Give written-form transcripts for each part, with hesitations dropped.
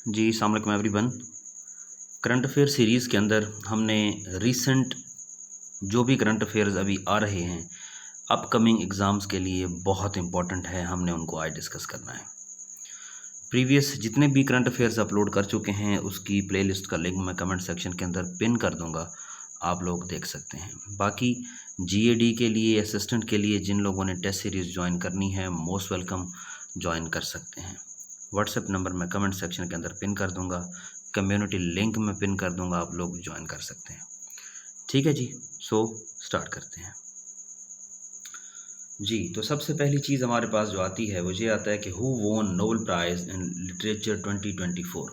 जी अस्सलाम वालेकुम everyone. Current affair series के अंदर हमने रीसेंट जो भी करंट अफेयर्स अभी आ रहे हैं अपकमिंग एग्ज़ाम्स के लिए बहुत इंपॉर्टेंट है, हमने उनको आज डिस्कस करना है। प्रीवियस जितने भी करंट अफेयर्स अपलोड कर चुके हैं उसकी प्लेलिस्ट का लिंक मैं कमेंट सेक्शन के अंदर पिन कर दूंगा, आप लोग देख सकते हैं। बाकी जीएडी के लिए, असिस्टेंट के लिए जिन लोगों ने टेस्ट सीरीज़ ज्वाइन करनी है मोस्ट वेलकम, ज्वाइन कर सकते हैं। व्हाट्सएप नंबर मैं कमेंट सेक्शन के अंदर पिन कर दूंगा, कम्युनिटी लिंक में पिन कर दूंगा, आप लोग ज्वाइन कर सकते हैं। ठीक है जी, सो स्टार्ट करते हैं जी। तो सबसे पहली चीज़ हमारे पास जो आती है वो ये आता है कि हु वोन नोबेल प्राइज़ इन लिटरेचर 2024।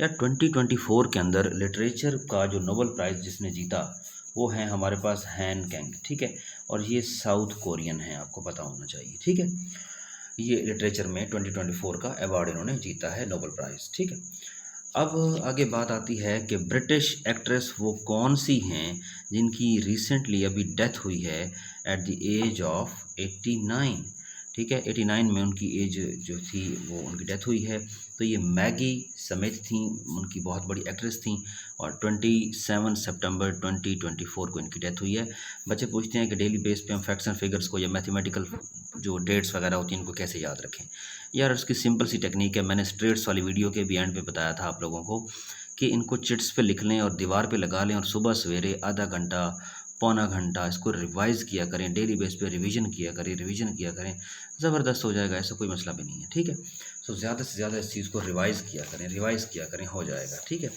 या 2024 के अंदर लिटरेचर का जो नोबेल प्राइज़ जिसने जीता वो है हमारे पास हैन कैंग। ठीक है, और ये साउथ कोरियन है, आपको पता होना चाहिए। ठीक है, ये लिटरेचर में 2024 का अवार्ड इन्होंने जीता है, नोबेल प्राइज़। ठीक है, अब आगे बात आती है कि ब्रिटिश एक्ट्रेस वो कौन सी हैं जिनकी रिसेंटली अभी डेथ हुई है एट द एज ऑफ 89। ठीक है, 89 में उनकी एज जो थी वो उनकी डेथ हुई है। तो ये मैगी स्मिथ थी, उनकी बहुत बड़ी एक्ट्रेस थी, और 27 सितंबर 2024 को इनकी डेथ हुई है। बच्चे पूछते हैं कि डेली बेस पे हम फैक्ट्स एंड फिगर्स को या मैथमेटिकल जो डेट्स वगैरह होती हैं इनको कैसे याद रखें। यार उसकी सिंपल सी टेक्निक है, मैंने स्ट्रेट्स वाली वीडियो के भी एंड पे बताया था आप लोगों को कि इनको चिट्स पे लिख लें और दीवार पे लगा लें और सुबह सवेरे आधा घंटा पौना घंटा इसको रिवाइज़ किया करें, डेली बेस पे रिवीजन किया करें, ज़बरदस्त हो जाएगा, ऐसा कोई मसला भी नहीं है। ठीक है, सो ज़्यादा से ज़्यादा इस चीज़ को रिवाइज़ किया करें, हो जाएगा। ठीक है,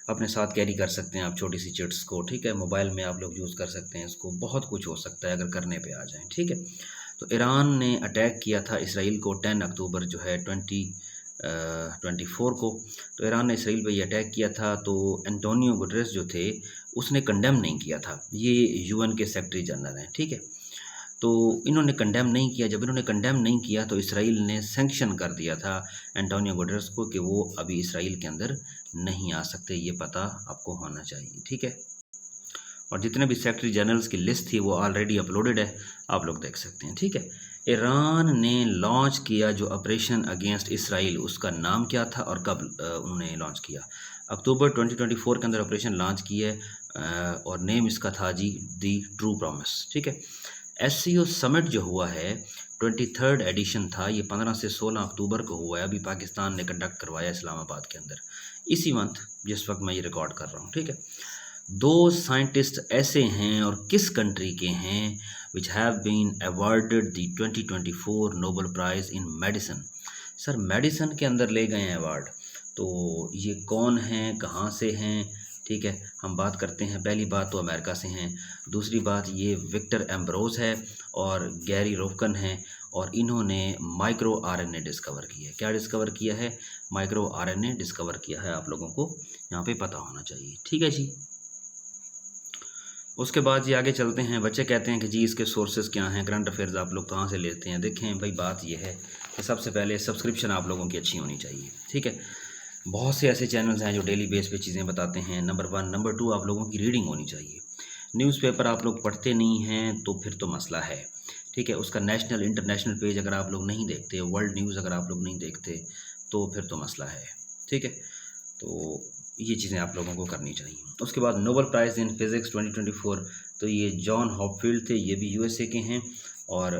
अपने साथ कैरी कर सकते हैं आप छोटी सी चिट्स को। ठीक है, मोबाइल में आप लोग यूज़ कर सकते हैं इसको, बहुत कुछ हो सकता है अगर करने पे आ जाएं। ठीक है, तो ईरान ने अटैक किया था इसराइल को 10 अक्टूबर जो है 2024 को। तो ईरान ने इसराइल पे ये अटैक किया था, तो एंटोनियो गुटरेस जो थे उसने कंडेम नहीं किया था। ये यूएन के सेक्रेटरी जनरल हैं। ठीक है, तो इन्होंने कंडेम नहीं किया। जब इन्होंने कंडेम नहीं किया तो इसराइल ने सैंक्शन कर दिया था एंटोनियो गुटरेस को कि वो अभी इसराइल के अंदर नहीं आ सकते, ये पता आपको होना चाहिए। ठीक है, और जितने भी सेक्रेटरी जनरल्स की लिस्ट थी वो ऑलरेडी अपलोडेड है, आप लोग देख सकते हैं। ठीक है, ईरान ने लॉन्च किया जो ऑपरेशन अगेंस्ट इसराइल, उसका नाम क्या था और कब उन्होंने लॉन्च किया? अक्टूबर 2024 के अंदर ऑपरेशन लॉन्च किया है, और नेम इसका था जी दी ट्रू प्रॉमिस। ठीक है, एससीओ समिट जो हुआ है 23rd एडिशन था, ये 15 से 16 अक्टूबर को हुआ है। अभी पाकिस्तान ने कंडक्ट करवाया इस्लामाबाद के अंदर इसी मंथ, जिस वक्त मैं ये रिकॉर्ड कर रहा हूँ। ठीक है, दो साइंटिस्ट ऐसे हैं और किस कंट्री के हैं which have been awarded the 2024 Nobel prize in medicine. Sir medicine के अंदर ले गए हैं अवार्ड, तो ये कौन हैं, कहाँ से हैं? ठीक है, हम बात करते हैं। पहली बात तो अमेरिका से हैं, दूसरी बात ये विक्टर एम्ब्रोज है और गैरी रोकन है, और इन्होंने माइक्रो आरएनए डिस्कवर किया है। क्या डिस्कवर किया है? माइक्रो आरएनए डिस्कवर किया है, आप लोगों को यहाँ पे पता होना चाहिए। ठीक है जी, उसके बाद जी आगे चलते हैं। बच्चे कहते हैं कि जी इसके सोर्सेज क्या हैं, करंट अफेयर्स आप लोग कहाँ से लेते हैं? देखें भाई, बात ये है कि सबसे पहले सब्सक्रिप्शन आप लोगों की अच्छी होनी चाहिए। ठीक है, बहुत से ऐसे चैनल्स हैं जो डेली बेस पे चीज़ें बताते हैं, नंबर 1। नंबर 2, आप लोगों की रीडिंग होनी चाहिए। न्यूज़पेपर आप लोग पढ़ते नहीं हैं तो फिर तो मसला है। ठीक है, उसका नेशनल इंटरनेशनल पेज अगर आप लोग नहीं देखते, वर्ल्ड न्यूज़ अगर आप लोग नहीं देखते तो फिर तो मसला है। ठीक है, तो ये चीज़ें आप लोगों को करनी चाहिए। उसके बाद नोबेल प्राइज़ इन फिज़िक्स 2024, तो ये जॉन हॉपफील्ड थे, ये भी यूएसए के हैं। और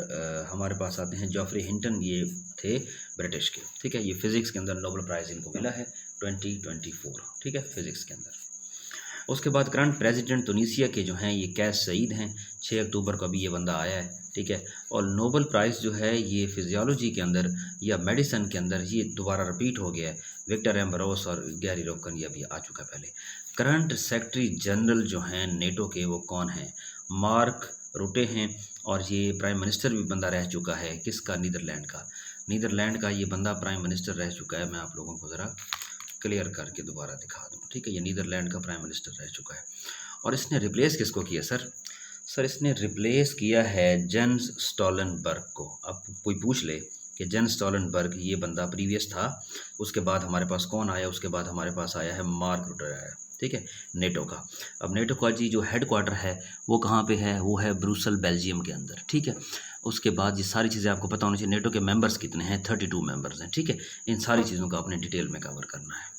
हमारे पास आते हैं जॉफ्री हिंटन, ये थे ब्रिटिश के। ठीक है, ये फ़िज़िक्स के अंदर नोबेल प्राइज़ इनको मिला है 2024। ठीक है, फ़िज़िक्स के अंदर। उसके बाद करंट प्रेसिडेंट तुनीसिया के जो हैं ये कैस सईद हैं, 6 अक्टूबर को अभी ये बंदा आया है। ठीक है, और नोबेल प्राइज़ जो है ये फिजियोलॉजी के अंदर या मेडिसिन के अंदर ये दोबारा रिपीट हो गया है। विक्टर एम्ब्रोस और गैरी रोकन, ये अभी आ चुका है पहले। करंट सेक्रेटरी जनरल जो हैं नेटो के, वो कौन हैं? मार्क रुटे हैं, और ये प्राइम मिनिस्टर भी बंदा रह चुका है। किसका? नीदरलैंड का ये बंदा प्राइम मिनिस्टर रह चुका है। मैं आप लोगों को ज़रा क्लियर करके दोबारा दिखा दूँ। ठीक है, ये नीदरलैंड का प्राइम मिनिस्टर रह चुका है। और इसने रिप्लेस किसको किया सर? इसने रिप्लेस किया है जेंस स्टोलनबर्ग को। अब कोई पूछ ले कि जेंस स्टोलनबर्ग ये बंदा प्रीवियस था, उसके बाद हमारे पास कौन आया? उसके बाद हमारे पास आया है मार्क रुटे आया। ठीक है, नेटो का। अब नेटो का जी जो हेड क्वार्टर है वो कहाँ पे है? वो है ब्रुसल, बेल्जियम के अंदर। ठीक है, उसके बाद ये सारी चीज़ें आपको पता होनी चाहिए। नेटो के मेंबर्स कितने हैं, 32 मेंबर्स हैं, ठीक है। इन सारी चीज़ों का आपने डिटेल में कवर करना है।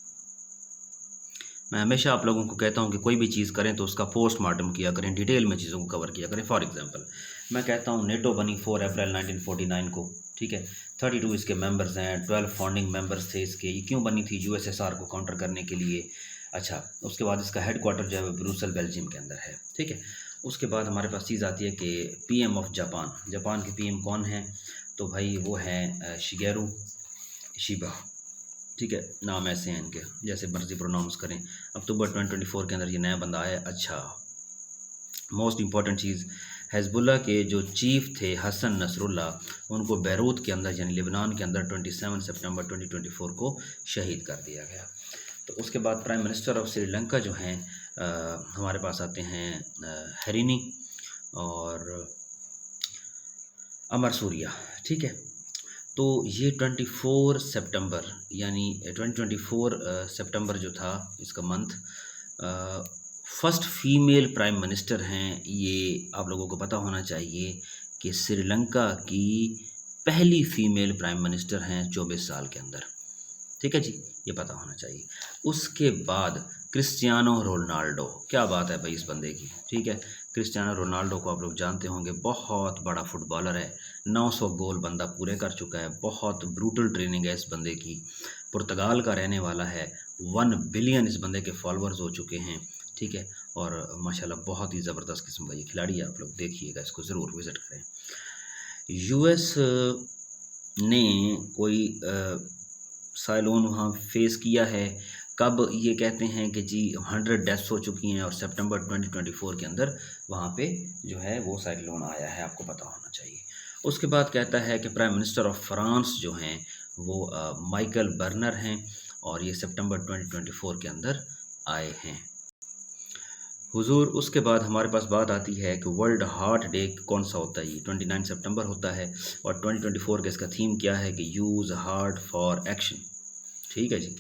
मैं हमेशा आप लोगों को कहता हूँ कि कोई भी चीज़ करें तो उसका पोस्टमार्टम किया करें, डिटेल में चीज़ों को कवर किया करें। फॉर एग्जांपल मैं कहता हूँ नेटो बनी 4 अप्रैल 1949 को, ठीक है। 32 इसके मेंबर्स हैं, 12 फाउंडिंग मेंबर्स थे इसके। ये क्यों बनी थी? यूएसएसआर को काउंटर करने के लिए। अच्छा, उसके बाद इसका हेडक्वार्टर जो है ब्रुसेल बेल्जियम के अंदर है, ठीक है। उसके बाद हमारे पास चीज़ आती है कि पीएम ऑफ जापान। जापान के पीएम कौन हैं? तो भाई वो हैं शिगेरू इशिबा, ठीक है। नाम ऐसे हैं इनके, जैसे मर्जी प्रोनाउंस करें। अक्टूबर 2024 के अंदर ये नया बंदा आया। अच्छा, मोस्ट इंपॉर्टेंट चीज़, हिजबुल्लाह के जो चीफ थे हसन नसरुल्लाह, उनको बैरूत के अंदर यानी लेबनान के अंदर 27 सितंबर 2024 को शहीद कर दिया गया। तो उसके बाद प्राइम मिनिस्टर ऑफ श्रीलंका जो हैं हमारे पास आते हैं हेरिनी और अमर सूर्या, ठीक है। तो ये 24 सितंबर यानी 2024 सितंबर जो था इसका month, first female prime minister हैं। ये आप लोगों को पता होना चाहिए कि श्रीलंका की पहली फीमेल प्राइम मिनिस्टर हैं 24 साल के अंदर, ठीक है जी, ये पता होना चाहिए। उसके बाद क्रिस्टियानो रोनाल्डो, क्या बात है भाई इस बंदे की, ठीक है। क्रिस्टियानो रोनाल्डो को आप लोग जानते होंगे, बहुत बड़ा फुटबॉलर है, 900 गोल बंदा पूरे कर चुका है, बहुत ब्रूटल ट्रेनिंग है इस बंदे की, पुर्तगाल का रहने वाला है, 1 बिलियन इस बंदे के फॉलोअर्स हो चुके हैं, ठीक है। और माशाल्लाह बहुत ही ज़बरदस्त किस्म का ये खिलाड़ी है, आप लोग देखिएगा, इसको ज़रूर विज़िट करें। यूएस ने कोई साइलोन वहाँ फेस किया है। कब? ये कहते हैं कि जी 100 डेथ्स हो चुकी हैं और सितंबर 2024 के अंदर वहाँ पे जो है वो साइक्लोन आया है, आपको पता होना चाहिए। उसके बाद कहता है कि प्राइम मिनिस्टर ऑफ फ्रांस जो हैं वो माइकल बर्नर हैं और ये सितंबर 2024 के अंदर आए हैं हुजूर। उसके बाद हमारे पास बात आती है कि वर्ल्ड हार्ट डे कौन सा होता है? ये 29 सितंबर होता है और 2024 का इसका थीम क्या है कि यूज़ हार्ट फॉर एक्शन, ठीक है जी।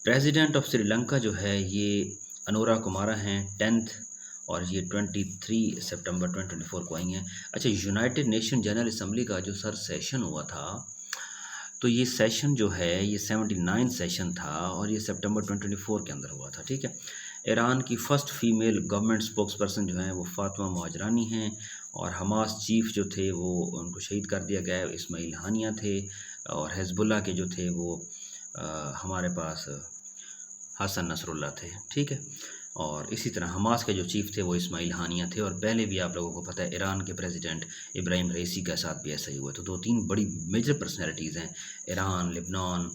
प्रेसिडेंट ऑफ श्रीलंका जो है ये अनुरा कुमारा हैं, 10th, और ये 23 सितंबर 2024 को आई हैं। अच्छा, यूनाइटेड नेशन जनरल असम्बली का जो सर सेशन हुआ था, तो ये सेशन जो है ये 79 सेशन था और ये सितंबर 2024 के अंदर हुआ था, ठीक है। ईरान की first female government spokes person जो हैं वो फातिमा मुहाजिरानी हैं और हमास चीफ जो थे वो उनको शहीद कर दिया गया है, इस्माइल हानिया थे। और हिजबुल्लाह के जो थे वो हमारे पास हसन नसरुल्लाह थे, ठीक है। और इसी तरह हमास के जो चीफ थे वो इस्माइल हानिया थे। और पहले भी आप लोगों को पता है ईरान के प्रेसिडेंट इब्राहिम रईसी के साथ भी ऐसा ही हुआ। तो 2-3 बड़ी मेजर पर्सनैलिटीज़ हैं ईरान, लेबनान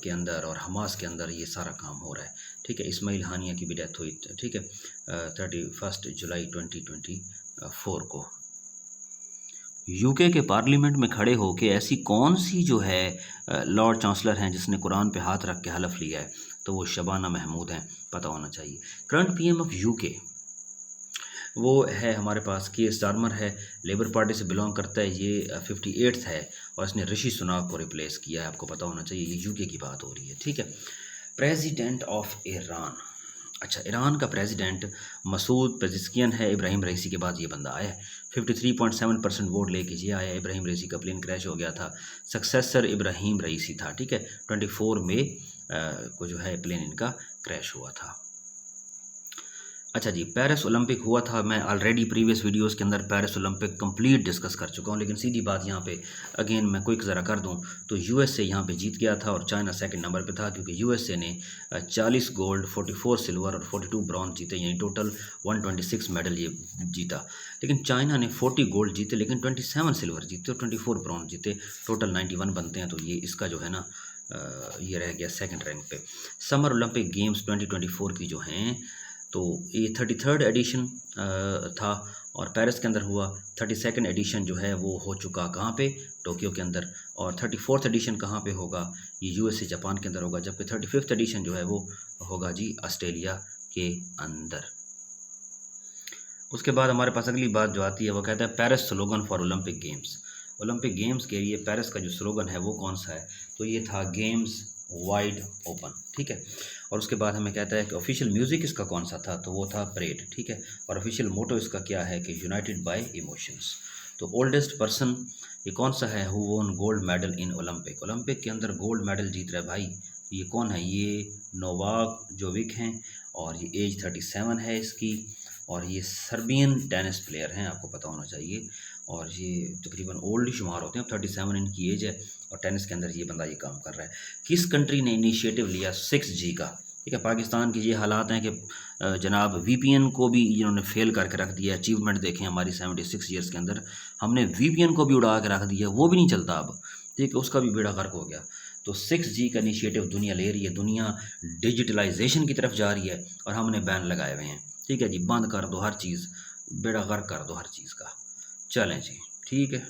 के अंदर और हमास के अंदर, ये सारा काम हो रहा है, ठीक है। इस्माइल हानिया की भी डेथ हुई, ठीक है, 31 जुलाई 2024 को। यूके के पार्लियामेंट में खड़े होकर ऐसी कौन सी जो है लॉर्ड चांसलर हैं जिसने कुरान पे हाथ रख के हलफ लिया है? तो वो शबाना महमूद हैं, पता होना चाहिए। करंट पीएम ऑफ यूके वो है हमारे पास की स्टारमर है, लेबर पार्टी से बिलोंग करता है, ये 58th है और इसने ऋषि सुनाक को रिप्लेस किया है, आपको पता होना चाहिए। ये यूके की बात हो रही है, ठीक है। प्रेसिडेंट ऑफ ईरान, अच्छा, ईरान का प्रेसिडेंट मसूद पेजिस्कियन है, इब्राहिम रईसी के बाद ये बंदा आया है। 53.7% वोट लेके ये आया। इब्राहिम रईसी का प्लेन क्रैश हो गया था, सक्सेसर इब्राहिम रईसी था, ठीक है। 24 मई को जो है प्लेन इनका क्रैश हुआ था। अच्छा जी, पेरिस ओलंपिक हुआ था। मैं ऑलरेडी प्रीवियस वीडियोस के अंदर पेरिस ओलंपिक कंप्लीट डिस्कस कर चुका हूँ, लेकिन सीधी बात यहाँ पे अगेन मैं क्विक ज़रा कर दूँ तो यूएसए यहाँ पे जीत गया था और चाइना सेकंड नंबर पे था, क्योंकि यूएसए ने 40 गोल्ड, 44 सिल्वर और 42 ब्रॉन्ज जीते, यानी टोटल 126 मेडल ये जीता। लेकिन चाइना ने 40 गोल्ड जीते लेकिन 27 सिल्वर जीते और 24 ब्रॉन्ज जीते, टोटल 91 बनते हैं। तो ये इसका जो है ना ये रह गया सेकेंड रैंक पे। समर ओलंपिक गेम्स 2024 की जो हैं तो ये 33rd एडिशन था और पेरिस के अंदर हुआ। 32nd एडिशन जो है वो हो चुका कहाँ पे? टोक्यो के अंदर। और 34th एडिशन कहाँ पे होगा? ये यूएसए जापान के अंदर होगा। जबकि 35th एडिशन जो है वो होगा जी ऑस्ट्रेलिया के अंदर। उसके बाद हमारे पास अगली बात जो आती है वो कहता है Paris slogan for Olympic games. Olympic games के लिए पेरिस का जो स्लोगन है वो कौन सा है? तो ये था गेम्स वाइड ओपन, ठीक है। और उसके बाद हमें कहता है कि ऑफिशियल म्यूज़िक इसका कौन सा था? तो वो था परेड, ठीक है। और ऑफिशियल मोटो इसका क्या है कि यूनाइटेड बाय इमोशंस। तो ओल्डेस्ट पर्सन ये कौन सा है हु वोन gold medal in Olympic, Olympic के अंदर गोल्ड मेडल जीत रहा है भाई, ये कौन है, ये नोवाक जोविक हैं और ये एज 37 है इसकी, और ये सर्बियन टेनिस प्लेयर हैं, आपको पता होना चाहिए, और ये तकरीबन ओल्ड ही शुमार होते हैं, 37 इनकी एज है और टेनिस के अंदर ये बंदा ये काम कर रहा है। किस कंट्री ने इनिशिएटिव लिया 6G का, ठीक है, पाकिस्तान के ये हालात हैं कि जनाब VPN को भी इन्होंने फेल करके रख दिया, अचीवमेंट देखें हमारी 76 ईयर्स के अंदर हमने VPN को भी उड़ा के रख दिया, वो भी नहीं चलता अब, ठीक है, उसका भी बेड़ा गर्क हो गया। तो 6G का इनिशिएटिव दुनिया ले रही है, दुनिया डिजिटलाइजेशन की तरफ जा रही है और हमने बैन लगाए हुए हैं, ठीक है जी, बंद कर दो हर चीज़, बेड़ा गर्क कर दो हर चीज़ का। चलें जी, ठीक है।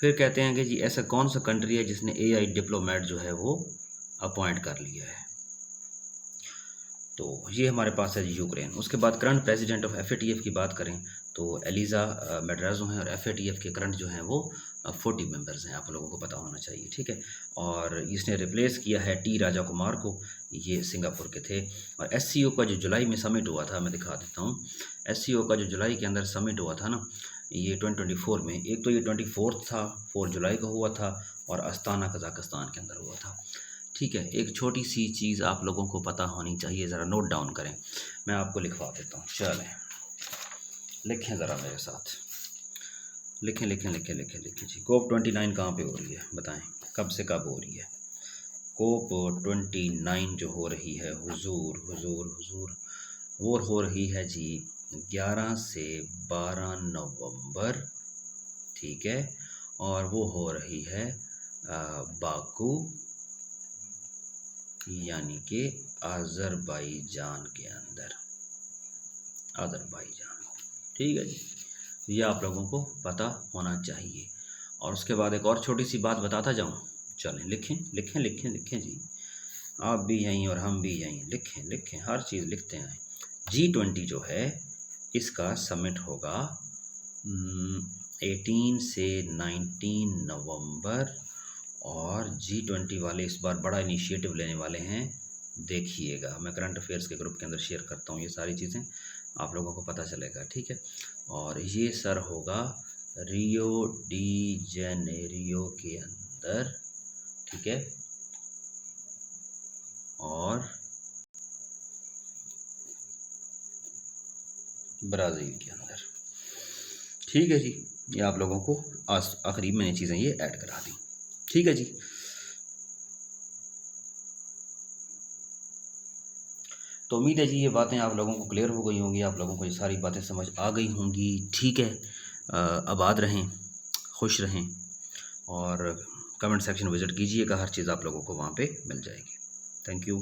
फिर कहते हैं कि जी ऐसा कौन सा कंट्री है जिसने AI डिप्लोमेट जो है वो अपॉइंट कर लिया है, तो ये हमारे पास है जी यूक्रेन। उसके बाद करंट प्रेसिडेंट ऑफ FATF की बात करें तो एलिज़ा मेड्राजो हैं, और FATF के करंट जो हैं वो 40 मेंबर्स हैं, आप लोगों को पता होना चाहिए, ठीक है। और इसने रिप्लेस किया है T राजा कुमार को, ये सिंगापुर के थे। और SCO का जो जुलाई में समिट हुआ था, मैं दिखा देता हूँ, SCO का जो जुलाई के अंदर समिट हुआ था ना, ये 2024 में, एक तो ये 24 था, 4 जुलाई को हुआ था, और अस्ताना कज़ाकिस्तान के अंदर हुआ था, ठीक है। एक छोटी सी चीज़ आप लोगों को पता होनी चाहिए, ज़रा नोट डाउन करें, मैं आपको लिखवा देता हूँ, चलें लिखें ज़रा मेरे साथ, लिखें लिखें लिखें लिखें लिखें जी। COP29 कहाँ पे हो रही है बताएं, कब से कब हो रही है? COP29 जो हो रही है हुजूर हुजूर हुजूर, वो हो रही है जी 11 से 12 नवंबर, ठीक है, और वो हो रही है बाकू यानी कि अज़रबैजान के अंदर, अज़रबैजान, ठीक है जी, ये आप लोगों को पता होना चाहिए। और उसके बाद एक और छोटी सी बात बताता जाऊँ, चलें लिखें लिखें लिखें लिखें जी, आप भी यहीं और हम भी यहीं, लिखें लिखें हर चीज़ लिखते हैं। G20 जो है इसका समिट होगा 18 से 19 नवंबर, और G20 वाले इस बार बड़ा इनिशिएटिव लेने वाले हैं, देखिएगा, मैं करंट अफेयर्स के ग्रुप के अंदर शेयर करता हूँ ये सारी चीज़ें, आप लोगों को पता चलेगा, ठीक है। और ये सर होगा रियो डी जेनेरियो के अंदर, ठीक है, और ब्राज़ील के अंदर, ठीक है जी। ये आप लोगों को आज आखिरी मैंने चीज़ें ये ऐड करा दी, ठीक है जी। तो उम्मीद है जी ये बातें आप लोगों को क्लियर हो गई होंगी, आप लोगों को ये सारी बातें समझ आ गई होंगी, ठीक है। आबाद रहें, खुश रहें, और कमेंट सेक्शन विज़िट कीजिएगा, हर चीज़ आप लोगों को वहाँ पे मिल जाएगी। Thank you.